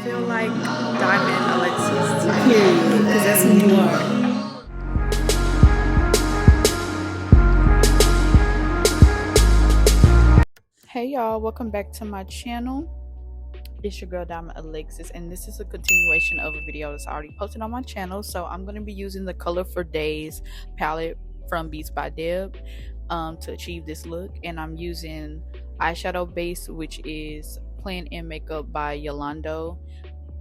feel like Diamond Alexis. Period. Because that's who you are. Hey y'all, welcome back to my channel. It's your girl Diamond Alexis, and this is a continuation of a video that's already posted on my channel. So I'm going to be using the Color for Days palette from BeatsbyDeb to achieve this look, and I'm using eyeshadow base, which is Plan in Makeup by Yolando,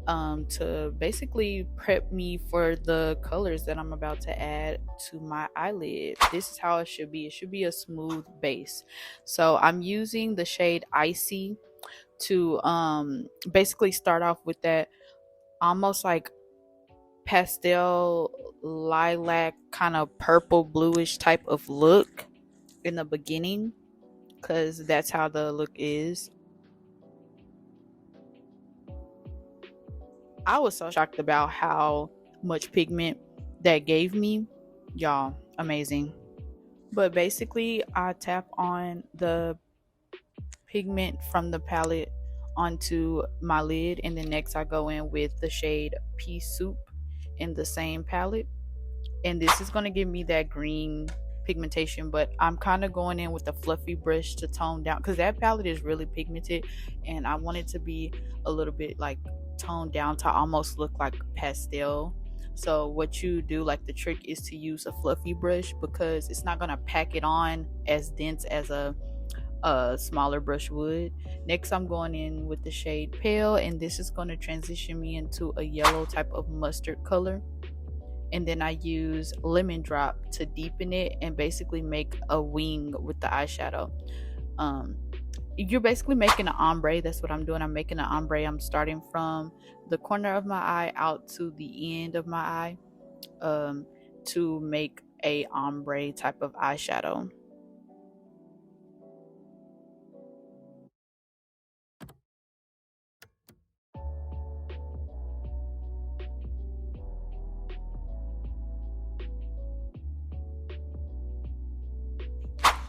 to basically prep me for the colors that I'm about to add to my eyelid. This is how it should be. It should be a smooth base. So I'm using the shade Icy to basically start off with that almost like pastel lilac kind of purple bluish type of look in the beginning, because that's how the look is. I was so shocked about how much pigment that gave me, y'all. Amazing. But basically I tap on the pigment from the palette onto my lid, and then next I go in with the shade Pea Soup in the same palette, and this is going to give me that green pigmentation, but I'm kind of going in with a fluffy brush to tone down, because that palette is really pigmented and I want it to be a little bit like toned down to almost look like pastel. So what you do, like the trick, is to use a fluffy brush, because it's not going to pack it on as dense as a smaller brush would. Next I'm going in with the shade Pale, and this is going to transition me into a yellow type of mustard color, and then I use Lemon Drop to deepen it and basically make a wing with the eyeshadow. You're basically making an ombre. That's what I'm doing. I'm making an ombre. I'm starting from the corner of my eye out to the end of my eye, to make a ombre type of eyeshadow.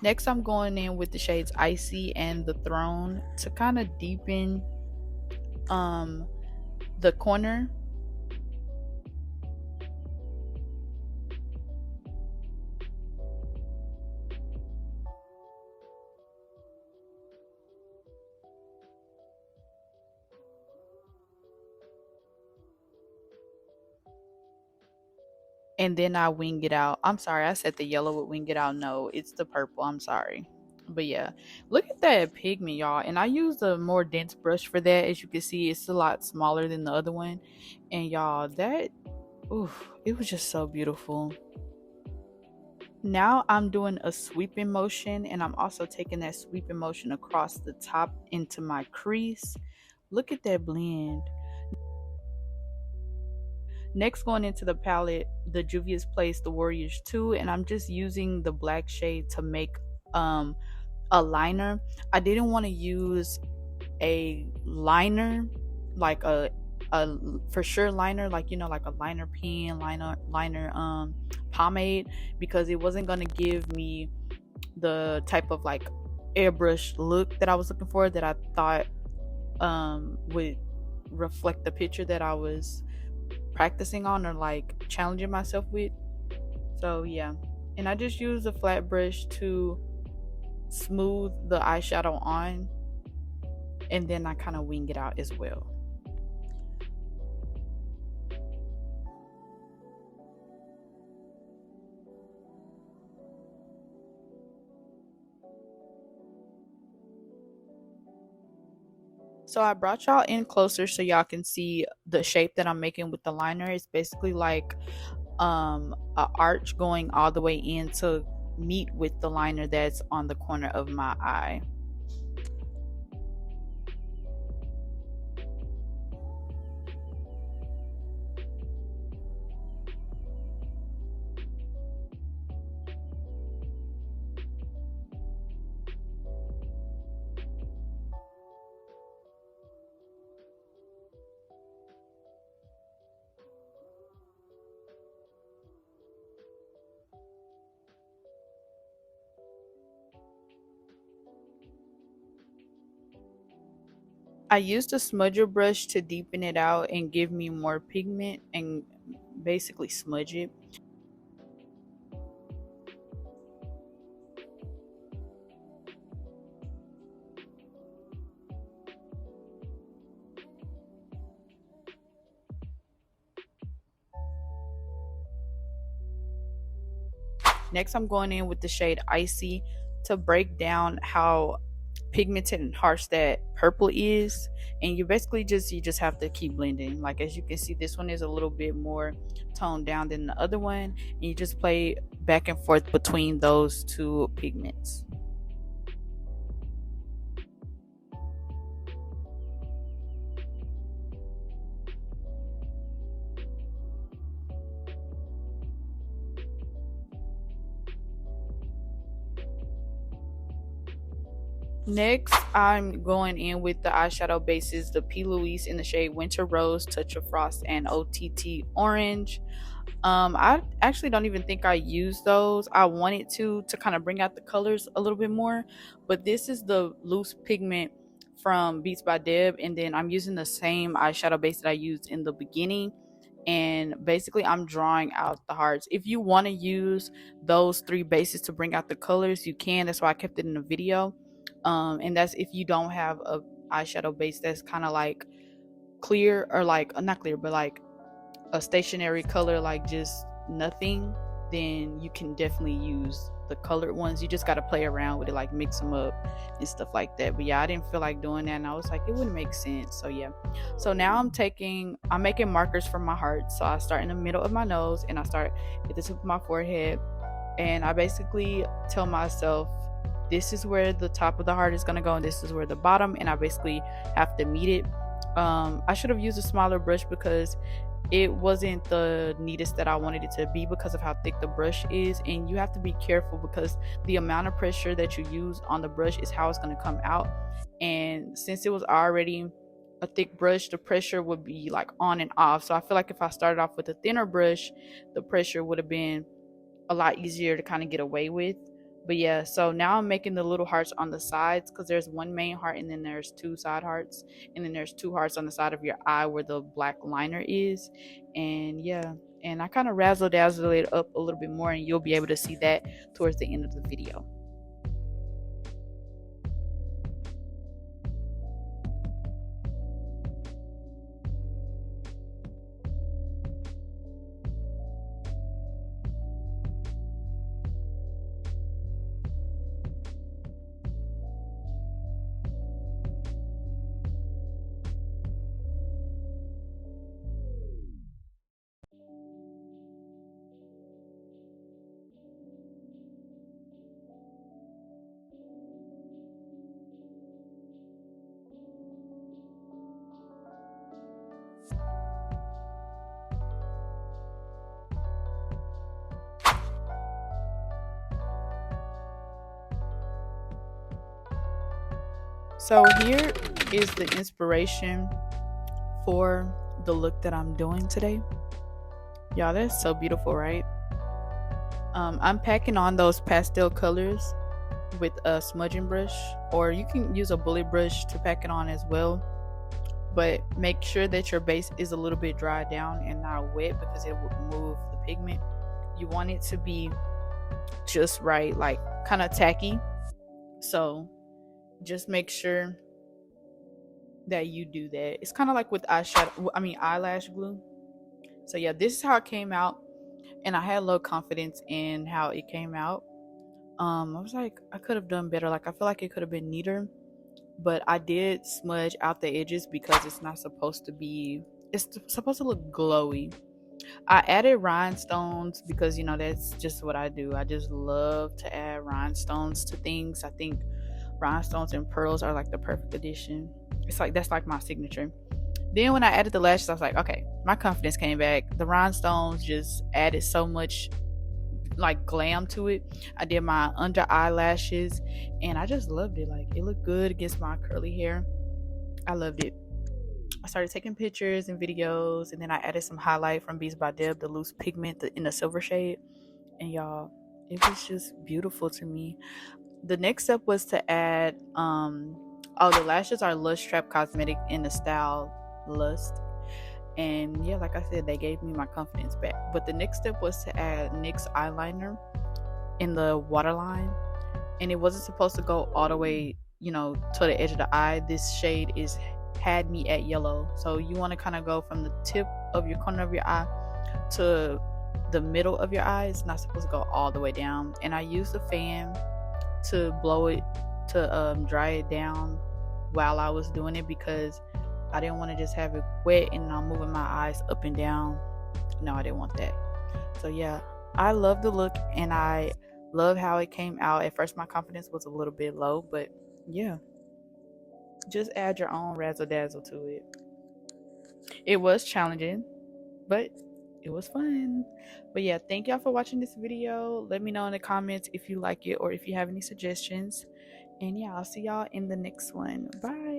Next I'm going in with the shades Icy and the Throne to kind of deepen the corner. And then I wing it out. I'm sorry, I said the yellow would wing it out. No, it's the purple. I'm sorry. But yeah, look at that pigment, y'all. And I used a more dense brush for that. As you can see, it's a lot smaller than the other one. And y'all, that, oof, it was just so beautiful. Now I'm doing a sweeping motion, and I'm also taking that sweeping motion across the top into my crease. Look at that blend. Next, going into the palette, the Juvia's Place, the Warriors 2, and I'm just using the black shade to make a liner. I didn't want to use a liner, like a for sure liner, like, you know, like a liner pen, liner pomade, because it wasn't gonna give me the type of like airbrush look that I was looking for, that I thought would reflect the picture that I was practicing on, or like challenging myself with. So yeah, and I just use a flat brush to smooth the eyeshadow on, and then I kind of wing it out as well. So I brought y'all in closer so y'all can see the shape that I'm making with the liner. It's basically like a arch going all the way in to meet with the liner that's on the corner of my eye. I used a smudger brush to deepen it out and give me more pigment and basically smudge it. Next, I'm going in with the shade Icy to break down how pigmented and harsh that purple is. And you just have to keep blending. Like, as you can see, this one is a little bit more toned down than the other one, and you just play back and forth between those two pigments. Next, I'm going in with the eyeshadow bases, the P. Louise in the shade Winter Rose, Touch of Frost, and OTT Orange. I actually don't even think I used those. I wanted to kind of bring out the colors a little bit more, but this is the loose pigment from Beats by Deb, and then I'm using the same eyeshadow base that I used in the beginning, and basically I'm drawing out the hearts. If you want to use those three bases to bring out the colors, you can. That's why I kept it in the video. And that's if you don't have a eyeshadow base that's kind of like clear, or like not clear, but like a stationary color, like just nothing, then you can definitely use the colored ones. You just got to play around with it, like mix them up and stuff like that. But yeah, I didn't feel like doing that, and I was like, it wouldn't make sense. So yeah, so now I'm making markers for my heart. So I start in the middle of my nose, and I start at the tip of my forehead, and I basically tell myself, this is where the top of the heart is going to go, and this is where the bottom, and I basically have to meet it. I should have used a smaller brush because it wasn't the neatest that I wanted it to be because of how thick the brush is, and you have to be careful because the amount of pressure that you use on the brush is how it's going to come out. And since it was already a thick brush, the pressure would be like on and off. So I feel like if I started off with a thinner brush, the pressure would have been a lot easier to kind of get away with. But yeah, so now I'm making the little hearts on the sides because there's one main heart and then there's two side hearts, and then there's two hearts on the side of your eye where the black liner is. And yeah, and I kind of razzle dazzle it up a little bit more, and you'll be able to see that towards the end of the video. So here is the inspiration for the look that I'm doing today. Y'all, that's so beautiful, right? I'm packing on those pastel colors with a smudging brush, or you can use a bullet brush to pack it on as well. But make sure that your base is a little bit dried down and not wet because it will move the pigment. You want it to be just right, like kind of tacky. So just make sure that you do that. It's kind of like with eyelash glue. So yeah, this is how it came out, and I had low confidence in how it came out. I was like, I could have done better. Like, I feel like it could have been neater, but I did smudge out the edges because it's not supposed to be. It's supposed to look glowy. I added rhinestones because that's just what I do. I just love to add rhinestones to things. I think rhinestones and pearls are like the perfect addition. It's like that's like my signature. Then when I added the lashes, I was like, okay, my confidence came back. The rhinestones just added so much like glam to it. I did my under eyelashes, and I just loved it. Like, it looked good against my curly hair. I loved it. I started taking pictures and videos, and then I added some highlight from Beats by Deb, the loose pigment in the silver shade. And y'all, it was just beautiful to me. The next step was to add Oh, the lashes are Lush Trap Cosmetic in the style Lust. And yeah, like I said, they gave me my confidence back. But the next step was to add NYX eyeliner in the waterline. And it wasn't supposed to go all the way, to the edge of the eye. This shade had me at yellow. So you want to kind of go from the tip of your corner of your eye to the middle of your eye. It's not supposed to go all the way down. And I used a fan to blow it to dry it down while I was doing it, because I didn't want to just have it wet and I'm moving my eyes up and down. No, I didn't want that. So yeah, I love the look and I love how it came out. At first my confidence was a little bit low, but yeah, just add your own razzle dazzle to it. It was challenging, but it was fun. But yeah, thank y'all for watching this video. Let me know in the comments if you like it or if you have any suggestions. And yeah, I'll see y'all in the next one. Bye.